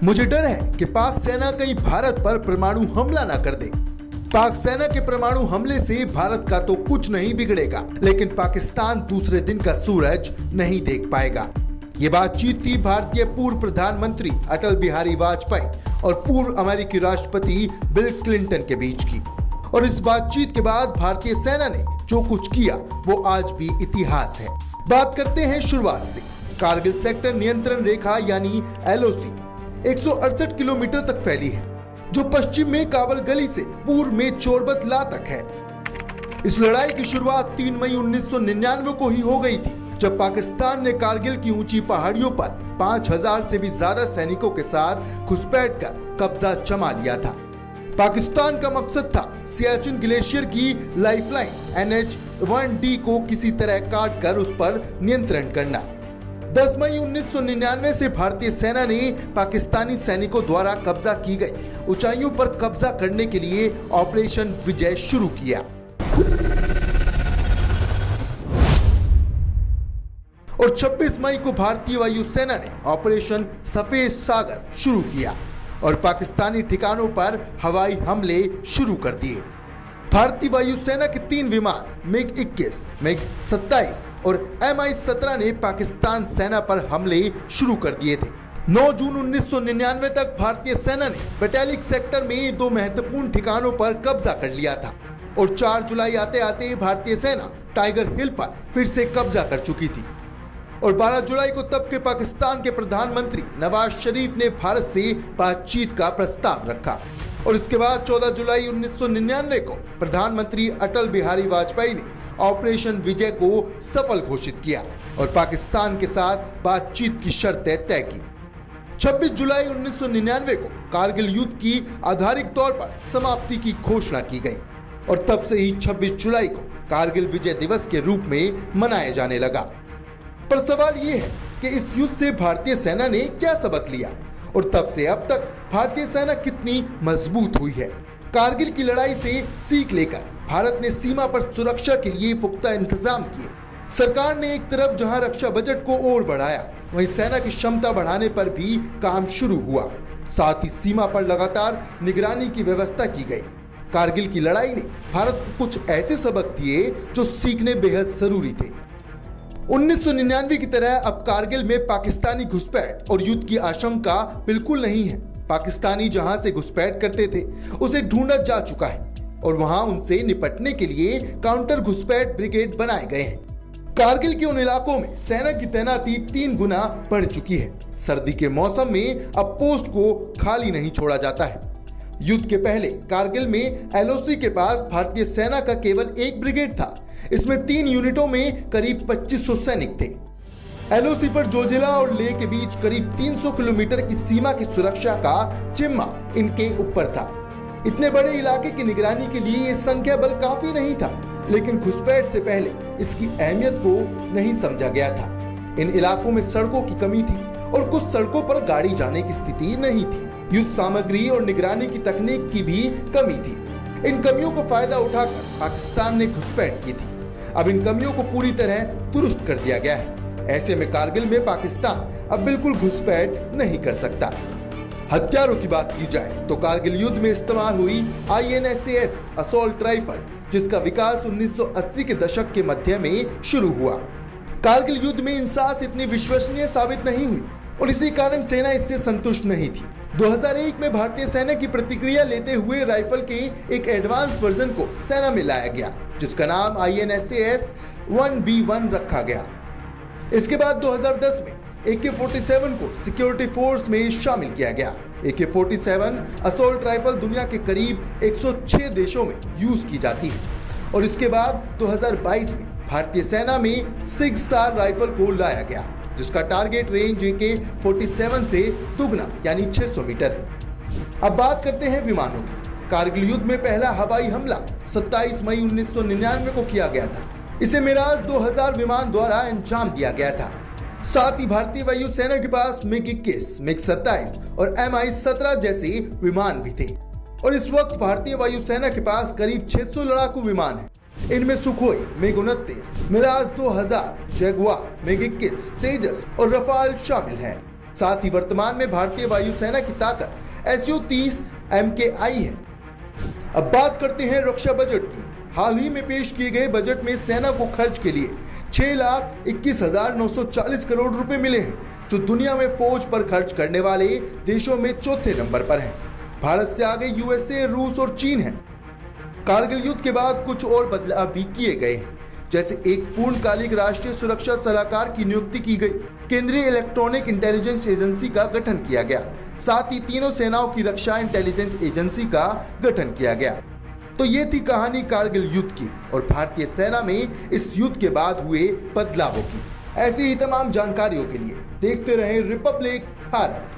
मुझे डर है कि पाक सेना कहीं भारत पर परमाणु हमला न कर दे। पाक सेना के परमाणु हमले से भारत का तो कुछ नहीं बिगड़ेगा, लेकिन पाकिस्तान दूसरे दिन का सूरज नहीं देख पाएगा। ये बातचीत थी भारतीय पूर्व प्रधानमंत्री अटल बिहारी वाजपेयी और पूर्व अमेरिकी राष्ट्रपति बिल क्लिंटन के बीच की। और इस बातचीत के बाद भारतीय सेना ने जो कुछ किया वो आज भी इतिहास है। बात करते हैं शुरुआत से। कारगिल सेक्टर नियंत्रण रेखा यानी LOC 168 किलोमीटर तक फैली है, जो पश्चिम में काबल गली से पूर्व में चोरबतला तक है। इस लड़ाई की शुरुआत 3 मई 1999 को ही हो गई थी, जब पाकिस्तान ने कारगिल की ऊंची पहाड़ियों पर 5000 से भी ज्यादा सैनिकों के साथ घुसपैठ कर कब्जा जमा लिया था। पाकिस्तान का मकसद था सियाचिन ग्लेशियर की लाइफलाइन NH-1D को किसी तरह काट कर उस पर नियंत्रण करना। 10 मई 1999 से भारतीय सेना ने पाकिस्तानी सैनिकों द्वारा कब्जा की गई ऊंचाइयों पर कब्जा करने के लिए ऑपरेशन विजय शुरू किया। और 26 मई को भारतीय वायुसेना ने ऑपरेशन सफेद सागर शुरू किया और पाकिस्तानी ठिकानों पर हवाई हमले शुरू कर दिए। भारतीय वायुसेना के 3 विमान MiG-21, MiG-27 और Mi-17 ने पाकिस्तान सेना पर हमले शुरू कर दिए थे। 9 जून 1999 तक भारतीय सेना ने बटालिक सेक्टर में 2 महत्वपूर्ण ठिकानों पर कब्जा कर लिया था और 4 जुलाई आते आते भारतीय सेना टाइगर हिल पर फिर से कब्जा कर चुकी थी। और 12 जुलाई को तब के पाकिस्तान के प्रधानमंत्री नवाज शरीफ ने भारत से बातचीत का प्रस्ताव रखा और इसके बाद 14 जुलाई 1999 को प्रधानमंत्री अटल बिहारी वाजपेयी ने ऑपरेशन विजय को सफल घोषित किया और पाकिस्तान के साथ बातचीत की शर्तें तय की। 26 जुलाई 1999 को कारगिल युद्ध की आधारिक तौर पर समाप्ति की घोषणा की गई और तब से ही 26 जुलाई को कारगिल विजय दिवस के रूप में मनाया जाने लगा। पर सवाल ये है कि इस युद्ध से भारतीय सेना ने क्या सबक लिया और तब से अब तक भारतीय सेना कितनी मजबूत हुई है। कारगिल की लड़ाई से सीख लेकर भारत ने सीमा पर सुरक्षा के लिए पुख्ता इंतजाम किए। सरकार ने एक तरफ जहां रक्षा बजट को और बढ़ाया, वहीं सेना की क्षमता बढ़ाने पर भी काम शुरू हुआ। साथ ही सीमा पर लगातार निगरानी की व्यवस्था की गई। कारगिल की लड़ाई ने भारत को कुछ ऐसे सबक दिए जो सीखने बेहद जरूरी थे। 1999 की तरह अब कारगिल में पाकिस्तानी घुसपैठ और युद्ध की आशंका बिल्कुल नहीं है। पाकिस्तानी जहां से घुसपैठ करते थे उसे ढूंढा जा चुका है और वहां उनसे निपटने के लिए काउंटर घुसपैठ ब्रिगेड बनाए गए हैं। कारगिल के उन इलाकों में सेना की तैनाती 3 गुना बढ़ चुकी है। सर्दी के मौसम में अब पोस्ट को खाली नहीं छोड़ा जाता है। युद्ध के पहले कारगिल में LOC के पास भारतीय सेना का केवल 1 ब्रिगेड था। इसमें 3 यूनिटों में करीब 2500 सैनिक थे। LOC पर जोजिला और लेह के बीच करीब 300 किलोमीटर की सीमा की सुरक्षा का जिम्मा इनके ऊपर था। इतने बड़े इलाके की निगरानी के लिए ये संख्या बल काफी नहीं था, लेकिन घुसपैठ से पहले इसकी अहमियत को नहीं समझा गया था। इन इलाकों में सड़कों की कमी थी और कुछ सड़कों पर गाड़ी जाने की स्थिति नहीं थी। युद्ध सामग्री और निगरानी की तकनीक की भी कमी थी। इन कमियों को फायदा उठाकर पाकिस्तान ने घुसपैठ की थी। अब इन कमियों को पूरी तरह दुरुस्त कर दिया गया है। ऐसे में कारगिल में पाकिस्तान अब बिल्कुल घुसपैठ नहीं कर सकता। हथियारों की बात की जाए तो कारगिल युद्ध में इस्तेमाल हुई INSAS असॉल्ट राइफल, जिसका विकास 1980 के दशक के मध्य में शुरू हुआ। कारगिल युद्ध में इंसास इतनी विश्वसनीय साबित नहीं हुई और इसी कारण सेना इससे संतुष्ट नहीं थी। 2001 में भारतीय सेना की प्रतिक्रिया लेते हुए राइफल के एक एडवांस वर्जन को सेना में लाया गया, जिसका नाम INSAS 1B1 रखा गया। इसके बाद 2010 में AK-47 को सिक्योरिटी फोर्स में शामिल किया गया। AK-47 असॉल्ट राइफल दुनिया के करीब 106 देशों में यूज की जाती है और इसके बाद 2022 में भारतीय सेना में सिग्सार राइफल को लाया गया, जिसका टारगेट रेंज AK-47 से दुगना यानी 600 मीटर है। अब बात करते हैं विमानों की। कारगिल युद्ध में पहला हवाई हमला 27 मई 1999 को किया गया था। इसे मिराज 2000 विमान द्वारा अंजाम दिया गया था। साथ ही भारतीय वायुसेना के पास MiG-21, MiG-27 और Mi-17 जैसे विमान भी थे और इस वक्त भारतीय वायुसेना के पास करीब 600 लड़ाकू विमान हैं। इनमें Sukhoi, MiG-29, Miraj 2000, Jaguar, MiG-21, तेजस और रफाल शामिल हैं। साथ ही वर्तमान में भारतीय वायुसेना की ताकत Su-30 MKI है। अब बात करते हैं रक्षा बजट की। हाल ही में पेश किए गए बजट में सेना को खर्च के लिए 6,21,940 करोड़ रुपए मिले हैं, जो दुनिया में फौज पर खर्च करने वाले देशों में चौथे नंबर पर हैं। भारत से आगे यूएसए, रूस और चीन है। कारगिल युद्ध के बाद कुछ और बदलाव भी किए गए हैं, जैसे एक पूर्णकालिक राष्ट्रीय सुरक्षा सलाहकार की नियुक्ति की गई, केंद्रीय इलेक्ट्रॉनिक इंटेलिजेंस एजेंसी का गठन किया गया, साथ ही तीनों सेनाओं की रक्षा इंटेलिजेंस एजेंसी का गठन किया गया। तो ये थी कहानी कारगिल युद्ध की और भारतीय सेना में इस युद्ध के बाद हुए बदलावों की। ऐसी ही तमाम जानकारियों के लिए देखते रहें रिपब्लिक भारत।